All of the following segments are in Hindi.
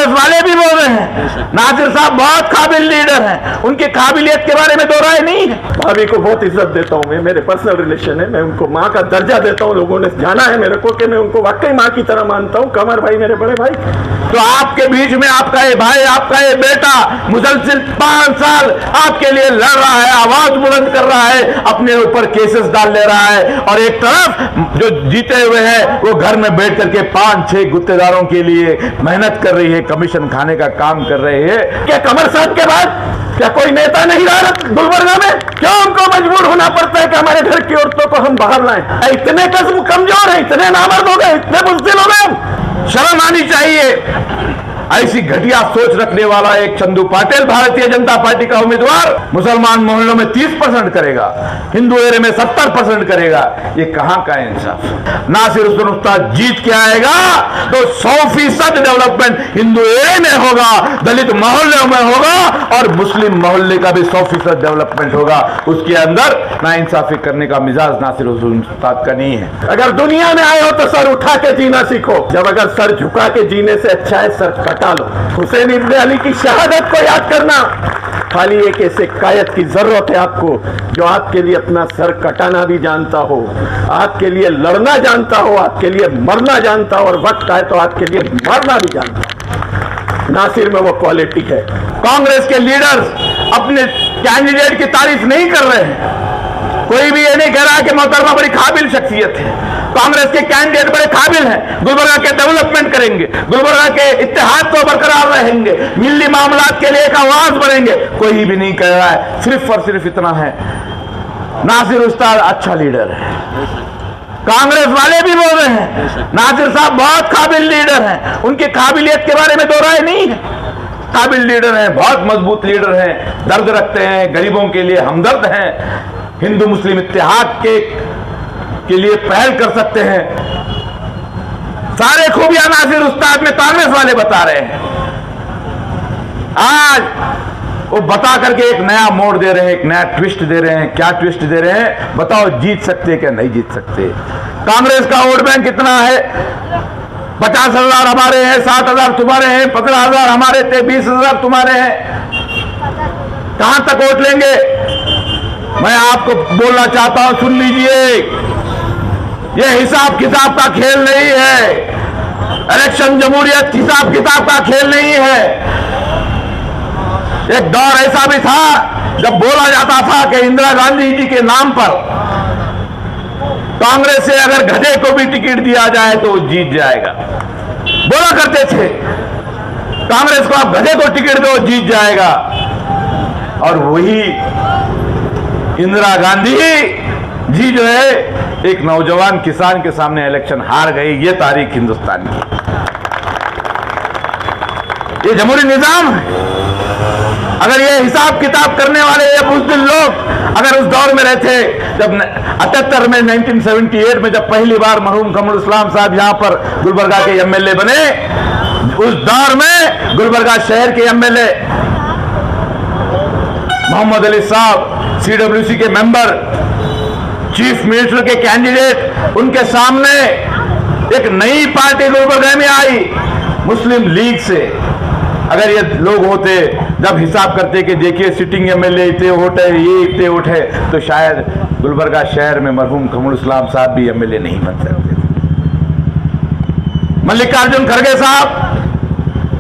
कांग्रेस वाले भी बोल रहे हैं नासिर साहब बहुत काबिल लीडर हैं, उनकी काबिलियत के बारे में दो राय नहीं है। भाभी को बहुत इज्जत देता हूँ मैं, मेरे पर्सनल रिलेशन है, मैं उनको माँ का दर्जा देता हूँ। लोगों ने जाना है मेरे को कि मैं उनको वाकई माँ की तरह मानता हूँ। कमर भाई मेरे बड़े भाई, तो आपके बीच में आपका ये भाई, आपका ये बेटा मुसलसल 5 साल आपके लिए लड़ रहा है, आवाज बुलंद कर रहा है, अपने ऊपर केसेस डाल ले रहा है, और एक तरफ जो जीते हुए हैं वो घर में बैठ करके 5-6 गुत्तेदारों के लिए मेहनत कर रही है, कमीशन खाने का काम कर रहे हैं। क्या कमर साहब के बाद क्या कोई नेता नहीं रहा गुलबर्गा में? क्यों उनको मजबूर होना पड़ता है कि हमारे घर की औरतों को हम बाहर लाएं? इतने कस्म कमजोर हैं, इतने नामर्द हो गए, इतने बुज़दिल हो गए। शर्म आनी चाहिए। ऐसी घटिया सोच रखने वाला एक चंदू पाटिल भारतीय जनता पार्टी का उम्मीदवार मुसलमान मोहल्लों में 30% करेगा, हिंदू एरिया में 70% करेगा, ये कहां का इंसाफ? नासिर हुसैन उस्ताद जीत के आएगा तो 100% डेवलपमेंट हिंदू एरिया में होगा, दलित मोहल्लों में होगा, और मुस्लिम मोहल्ले का भी 100% डेवलपमेंट होगा। उसके अंदर नाइंसाफी करने का मिजाज नासिर हुसैन उस्ताद का नहीं है। अगर दुनिया में आए हो तो सर उठा के जीना सीखो। जब अगर सर झुका के जीने से अच्छा है सर कटा लो। हुसैन इब्ने अली की शहादत को याद करना, खाली एक ऐसे कायद की जरूरत है आपको जो आपके लिए अपना सर कटाना भी जानता हो, आपके लिए लड़ना जानता हो, आपके लिए मरना जानता हो, और वक्त आए तो आपके लिए मरना भी जानता हो। नासिर में वो क्वालिटी है। कांग्रेस के लीडर्स अपने कैंडिडेट की तारीफ नहीं कर रहे हैं, कोई भी ये नहीं कह रहा कि मोहतरमा बड़ी काबिल शख्सियत है, कांग्रेस के कैंडिडेट बड़े काबिल हैं, गुलबर्गा के डेवलपमेंट करेंगे, गुलबर्गा के इत्तेहाद को बरकरार रहेंगे, मिली मामलात के लिए एक आवाज बनेंगे, कोई भी नहीं कह रहा है। सिर्फ और सिर्फ इतना है, नासिर उस्ताद अच्छा लीडर है। कांग्रेस वाले भी बोल रहे हैं नासिर साहब बहुत काबिल लीडर हैं, उनकी काबिलियत के बारे में दो राय नहीं है। काबिल लीडर हैं, बहुत मजबूत लीडर हैं, दर्द रखते हैं, गरीबों के लिए हमदर्द हैं, हिंदू मुस्लिम इत्तेहाद के लिए पहल कर सकते हैं। सारे खूबियां नासिर उस्ताद में कांग्रेस वाले बता रहे हैं। आज वो बता करके एक नया मोड़ दे रहे हैं, एक नया ट्विस्ट दे रहे हैं। क्या ट्विस्ट दे रहे हैं बताओ? जीत सकते क्या नहीं जीत सकते? कांग्रेस का वोट बैंक कितना है? 50,000 हमारे हैं, 7,000 तुम्हारे हैं, 15,000 हमारे थे, 20,000 तुम्हारे हैं। कहां तक वोट लेंगे? मैं आपको बोलना चाहता हूं, सुन लीजिए, यह हिसाब किताब का खेल नहीं है। इलेक्शन जमहूरियत हिसाब किताब का खेल नहीं है। एक दौर ऐसा भी था जब बोला जाता था कि इंदिरा गांधी जी के नाम पर कांग्रेस से अगर गधे को भी टिकट दिया जाए तो वो जीत जाएगा। बोला करते थे कांग्रेस को आप गधे को टिकट दो जीत जाएगा, और वही इंदिरा गांधी जी जो है एक नौजवान किसान के सामने इलेक्शन हार गई। ये तारीख हिंदुस्तान की, ये जमहूरी निजाम है। अगर ये हिसाब किताब करने वाले ये बुज़दिल लोग अगर उस दौर में रहते, जब 78 में 1978 में जब पहली बार मरहूम कमरुल इस्लाम साहब यहां पर गुलबर्गा के एमएलए बने, उस दौर में गुलबर्गा शहर के एमएलए मोहम्मद अली साहब, CWC के मेंबर, चीफ मिनिस्टर के कैंडिडेट, उनके सामने एक नई पार्टी गुलबर्गा में आई मुस्लिम लीग से। अगर ये लोग होते जब हिसाब करते कि देखिए सिटिंग एमएलए इतने वोट है, ये इतने वोट है, तो शायद गुलबर्गा शहर में मरहूम कमरुल इस्लाम साहब भी एमएलए नहीं बन सकते। मल्लिकार्जुन खड़गे साहब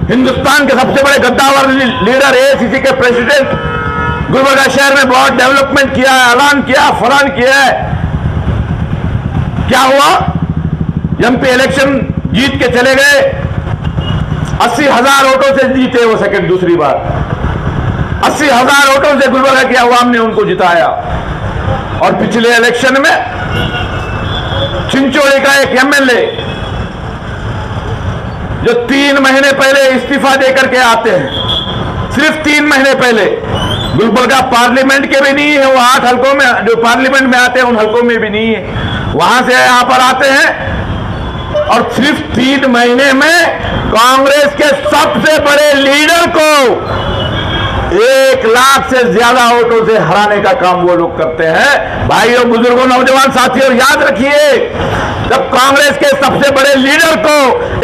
हिंदुस्तान के सबसे बड़े गद्दावर लीडर, AICC के प्रेसिडेंट, गुलबर्गा शहर में बहुत डेवलपमेंट किया है, ऐलान किया, फलान किया है। क्या हुआ? एमपी इलेक्शन जीत के चले गए, 80,000 वोटों से जीते वो सेकंड, दूसरी बार 80,000 वोटों से गुलबर्गा की आवाम ने उनको जिताया। और पिछले इलेक्शन में चिंचोली का एक एमएलए जो 3 महीने पहले इस्तीफा देकर के आते हैं, सिर्फ 3 महीने पहले, गुलबर्गा पार्लियामेंट के भी नहीं है, वो 8 हलकों में जो पार्लियामेंट में आते हैं उन हलकों में भी नहीं है, वहां से यहां पर आते हैं, और सिर्फ 3 महीने में कांग्रेस के सबसे बड़े लीडर को 1 लाख से ज्यादा वोटों से हराने का काम वो लोग करते हैं। भाइयों, बुजुर्गों, नौजवान साथियों, याद रखिए जब कांग्रेस के सबसे बड़े लीडर को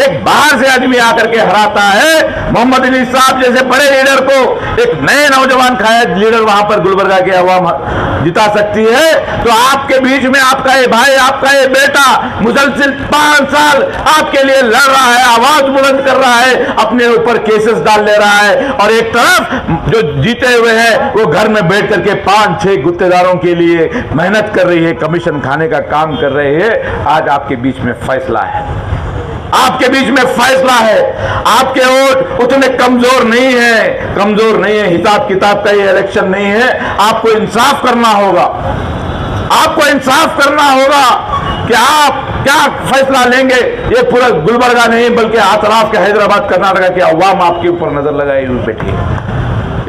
एक बाहर से आदमी आकर के हराता है, मोहम्मद अली साहब जैसे बड़े लीडर को एक नए नौजवान कायद लीडर वहां पर गुलबर्गा की अवाम जिता सकती है, तो आपके बीच में आपका ये भाई, आपका ये बेटा मुसलसल 5 साल आपके लिए लड़ रहा है, आवाज बुलंद कर रहा है, अपने ऊपर केसेस डाल ले रहा है, और एक तरफ जो जीते हुए हैं वो घर में बैठ करके 5-6 गुत्तेदारों के लिए मेहनत कर रही है, कमीशन खाने का काम कर रहे हैं। आज आपके बीच में फैसला है, आपके बीच में फैसला है। आपके वोट उतने कमजोर नहीं है, कमजोर नहीं है, हिसाब किताब का ये इलेक्शन नहीं है। आपको इंसाफ करना होगा, आपको इंसाफ करना होगा कि आप क्या फैसला लेंगे। ये पूरा गुलबर्गा नहीं बल्कि अतराफ के हैदराबाद कर्नाटका की अवाम आपके ऊपर नजर लगाई हुई बैठी है।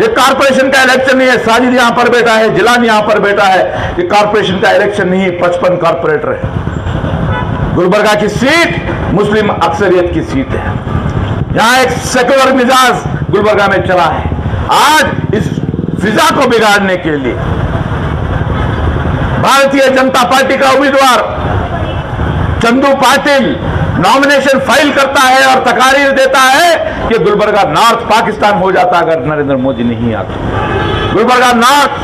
ये कारपोरेशन का इलेक्शन नहीं है, साजिद यहां पर बैठा है, जिलान यहां पर बैठा है, ये कारपोरेशन का इलेक्शन नहीं है, 55 कारपोरेटर है। गुलबर्गा की सीट मुस्लिम अक्सरियत की सीट है, यहां एक सेकुलर मिजाज गुलबर्गा में चला है। आज इस फिजा को बिगाड़ने के लिए भारतीय जनता पार्टी का उम्मीदवार चंदू पाटिल नॉमिनेशन फाइल करता है और तकारीर देता है कि गुलबर्गा नॉर्थ पाकिस्तान हो जाता अगर नरेंद्र मोदी नहीं आते। गुलबर्गा नॉर्थ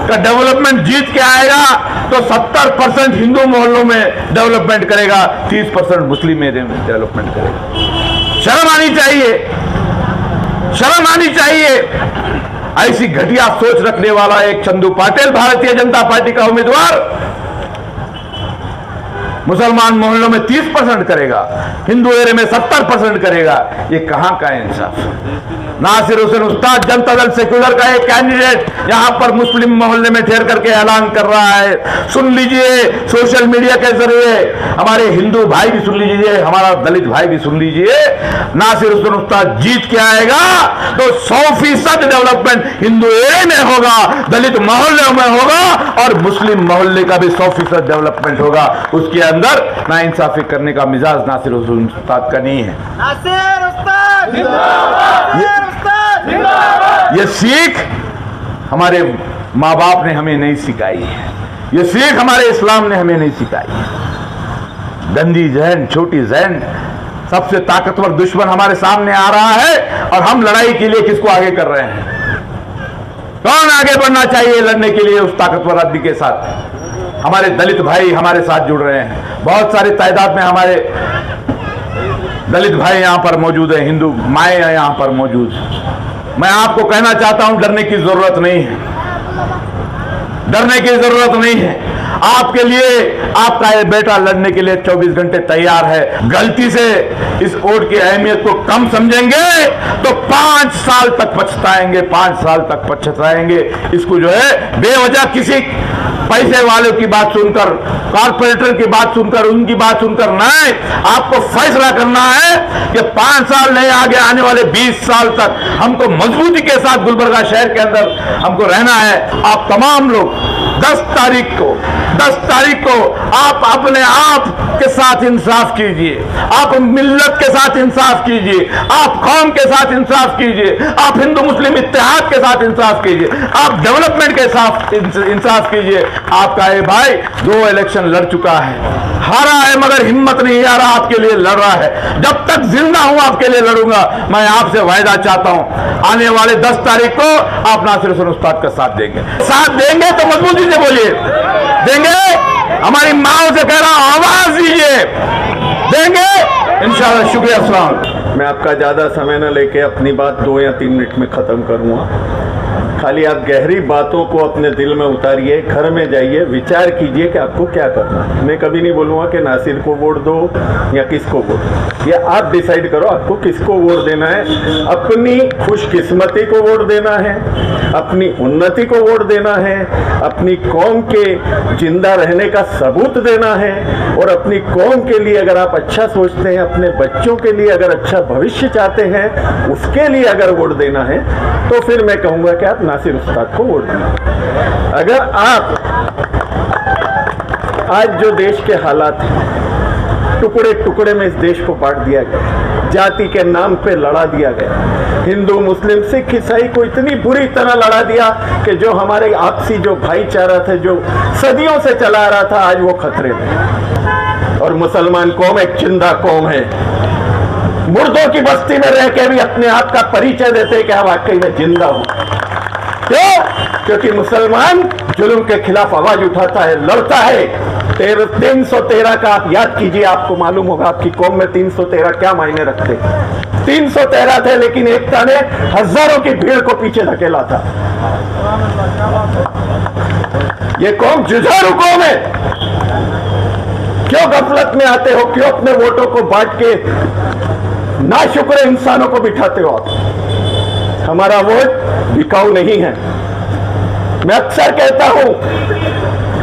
का डेवलपमेंट जीत के आएगा तो 70% हिंदू मोहल्लों में डेवलपमेंट करेगा, 30% मुस्लिम एरिया में डेवलपमेंट करेगा। शर्म आनी चाहिए, शर्म आनी चाहिए। ऐसी घटिया सोच रखने वाला एक चंदू पाटिल भारतीय जनता पार्टी का उम्मीदवार मुसलमान मोहल्लों में 30% करेगा, हिंदू एरिया में 70% करेगा। ये कहां का इंसाफ। नासिर हुसैन उस्ताद जनता दल सेक्युलर का एक कैंडिडेट यहां पर मुस्लिम मोहल्ले में ठहर करके ऐलान कर रहा है। सुन लीजिए, सोशल मीडिया के जरिए हमारे हिंदू भाई भी सुन लीजिए, हमारा दलित भाई भी सुन लीजिए। नासिर हुसैन उस्ताद जीत के आएगा तो 100% डेवलपमेंट हिंदू एरिया में होगा, दलित मोहल्ले में होगा और मुस्लिम मोहल्ले का भी 100% डेवलपमेंट होगा। उसके अंदर नाइंसाफी करने का मिजाज नासिर हुसैन उस्ताद का नहीं है। नासिर उस्ताद जिंदाबाद, ये सीख हमारे माँ बाप ने हमें नहीं सिखाई है, ये सीख हमारे इस्लाम ने हमें नहीं सिखाई है। गंदी जहन, छोटी जहन, सबसे ताकतवर दुश्मन हमारे सामने आ रहा है और हम लड़ाई के लिए किसको आगे कर रहे हैं? कौन आगे बढ़ना चाहिए लड़ने के लिए उस ताकतवर आदमी के साथ? हमारे दलित भाई हमारे साथ जुड़ रहे हैं, बहुत सारी तादाद में हमारे दलित भाई यहां पर मौजूद है, हिंदू माए यहां पर मौजूद। मैं आपको कहना चाहता हूं डरने की जरूरत नहीं है, डरने की जरूरत नहीं है। आपके लिए आपका ये बेटा लड़ने के लिए 24 घंटे तैयार है। गलती से इस वोट की अहमियत को कम समझेंगे तो 5 साल तक पछताएंगे, 5 साल तक पछताएंगे। इसको जो है बेवजह किसी पैसे वालों की बात सुनकर, कारपोरेटर की बात सुनकर, उनकी बात सुनकर नहीं, आपको फैसला करना है कि 5 साल नहीं, आगे आने वाले 20 साल तक हमको मजबूती के साथ गुलबर्गा शहर के अंदर हमको रहना है। आप तमाम लोग 10 तारीख को आप अपने आप के साथ इंसाफ कीजिए, आप मिल्लत के साथ इंसाफ कीजिए, आप कौम के साथ इंसाफ कीजिए, आप हिंदू मुस्लिम इत्तेहाद के साथ इंसाफ कीजिए, आप डेवलपमेंट के साथ इंसाफ कीजिए। आपका ये भाई 2 इलेक्शन लड़ चुका है, हारा है मगर हिम्मत नहीं आ रहा, आपके लिए लड़ रहा है। जब तक जिंदा हूं आपके लिए लड़ूंगा। मैं आपसे वायदा चाहता हूं आने वाले 10 तारीख को आप नासिर हुसैन उस्ताद का साथ देंगे। साथ देंगे तो मजबूती से बोलिए, देंगे। हमारी माओ से कह रहा हूं आवाज दीजिए, देंगे इंशाअल्लाह। शुक्रिया, अस्सलाम। मैं आपका ज़्यादा समय न लेके अपनी बात 2 या 3 मिनट में ख़त्म करूँगा। खाली आप गहरी बातों को अपने दिल में उतारिए, घर में जाइए, विचार कीजिए कि आपको क्या करना है। मैं कभी नहीं बोलूँगा कि नासिर को वोट दो या किसको वोट, ये आप डिसाइड करो आपको किसको वोट देना है। अपनी खुशकिस्मती को वोट देना है, अपनी उन्नति को वोट देना है, अपनी कौम के जिंदा रहने का सबूत देना है, और अपनी कौम के लिए अगर आप अच्छा सोचते हैं, अपने बच्चों के लिए अगर अच्छा भविष्य चाहते हैं, उसके लिए अगर वोट देना है तो फिर मैं कहूँगा कि आप नासिर उस्ताद को वोट दें। अगर आप आज जो देश के हालात हैं, टुकड़े टुकड़े में इस देश को बांट दिया गया, जाति के नाम पे लड़ा दिया गया। हिंदू मुस्लिम सिख ईसाई को इतनी बुरी तरह लड़ा दिया कि जो हमारे आपसी जो भाईचारा थे, जो सदियों से चला आ रहा था, आज वो खतरे में। और मुसलमान कौम एक जिंदा कौम है, मुर्दों की बस्ती में रह के भी अपने आप का परिचय देते कि वाकई में जिंदा हूं। क्यों? क्योंकि मुसलमान जुल्म के खिलाफ आवाज उठाता है, लड़ता है। 313 का आप याद कीजिए, आपको मालूम होगा आपकी कौम में 313 क्या मायने रखते। 313 थे, लेकिन एकता ने हजारों की भीड़ को पीछे धकेला था। ये कौम जुझारू कौम है। क्यों गफलत में आते हो? क्यों अपने वोटों को बांट के नाशुक्र इंसानों को बिठाते हो आप? हमारा वोट बिकाऊ नहीं है। मैं अक्सर कहता हूं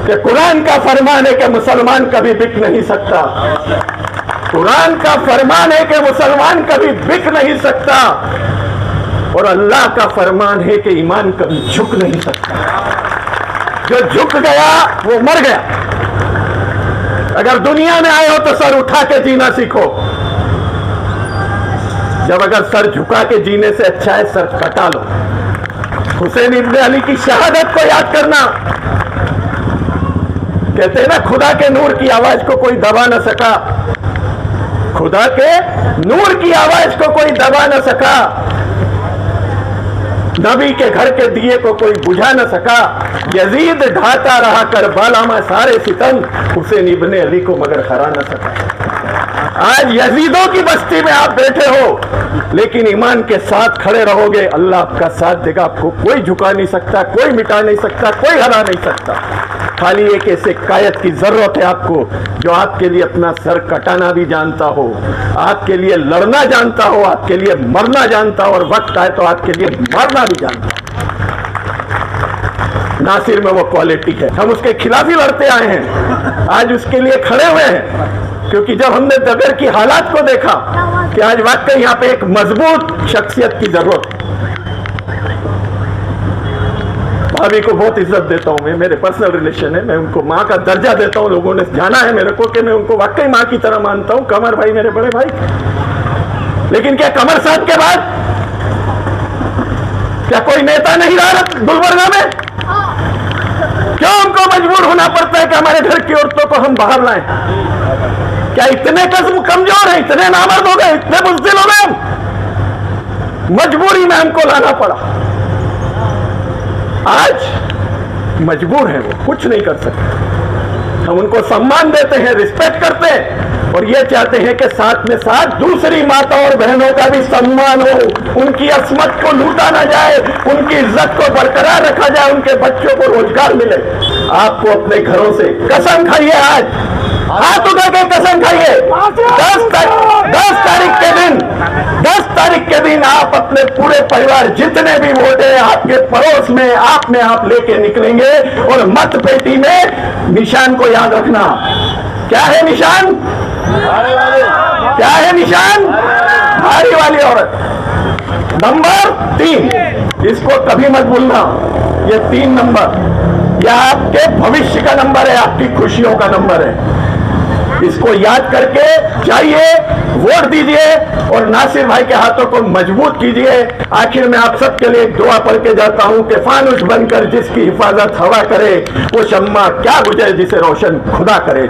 कि कुरान का फरमान है कि मुसलमान कभी बिक नहीं सकता। कुरान का फरमान है कि मुसलमान कभी बिक नहीं सकता, और अल्लाह का फरमान है कि ईमान कभी झुक नहीं सकता। जो झुक गया वो मर गया। अगर दुनिया में आए हो तो सर उठा के जीना सीखो। जब अगर सर झुका के जीने से अच्छा है सर कटा लो। हुसैन इब्ने अली की शहादत को याद करना। कहते हैं ना, खुदा के नूर की आवाज को कोई दबा न सका। खुदा के नूर की आवाज को कोई दबा न सका। नबी के घर के दिए को कोई बुझा न सका। यजीद ढाता रहा करबला में सारे सितम, हुसैन इब्ने अली को मगर हरा न सका। आज यजीदों की बस्ती में आप बैठे हो, लेकिन ईमान के साथ खड़े रहोगे, अल्लाह आपका साथ देगा। आपको कोई झुका नहीं सकता, कोई मिटा नहीं सकता, कोई हरा नहीं सकता। खाली एक ऐसे कायद की जरूरत है आपको, जो आपके लिए अपना सर कटाना भी जानता हो, आपके लिए लड़ना जानता हो, आपके लिए मरना जानता हो, और वक्त आए तो आपके लिए मरना भी जानता हो। नासिर में वो क्वालिटी है। हम उसके खिलाफ ही लड़ते आए हैं, आज उसके लिए खड़े हुए हैं। क्योंकि जब हमने दगर की हालात को देखा कि आज वाकई यहाँ पे एक मजबूत शख्सियत की जरूरत है। भाभी को बहुत इज्जत देता हूँ मैं, मेरे पर्सनल रिलेशन है, मैं उनको माँ का दर्जा देता हूँ। लोगों ने जाना है मेरे को कि मैं उनको वाकई माँ की तरह मानता हूँ। कमर भाई मेरे बड़े भाई। लेकिन क्या कमर साहब के बाद क्या कोई नेता नहीं रहा गुलबर्गा में? क्यों हमको मजबूर होना पड़ता है कि हमारे घर की औरतों को हम बाहर लाएं? क्या इतने कस्म कमजोर हैं, इतने नामर्द हो गए, इतने बुज़दिल हो गए हम? मजबूरी में हमको लाना पड़ा। आज मजबूर हैं, वो कुछ नहीं कर सकते। हम उनको सम्मान देते हैं, रिस्पेक्ट करते हैं, और ये चाहते हैं कि साथ में साथ दूसरी माता और बहनों का भी सम्मान हो, उनकी अस्मत को लूटा ना जाए, उनकी इज्जत को बरकरार रखा जाए, उनके बच्चों को रोजगार मिले। आपको अपने घरों से कसम खाइए, आज हाथ उठा के कसम खाइए, 10 तारीख के दिन आप अपने पूरे परिवार जितने भी वोट है आपके पड़ोस में आप लेके निकलेंगे, और मत पेटी में निशान को याद रखना। क्या है निशान? क्या है निशान? भारी वाली औरत। नंबर 3, इसको कभी मत भूलना। ये 3 नंबर, यह आपके भविष्य का नंबर है, आपकी खुशियों का नंबर है। इसको याद करके जाइए, वोट दीजिए, और नासिर भाई के हाथों को मजबूत कीजिए। आखिर में आप सबके लिए एक दुआ पढ़ के जाता हूं कि फानुश बनकर जिसकी हिफाजत हवा करे, वो शम्मा क्या बुझे जिसे रोशन खुदा करे।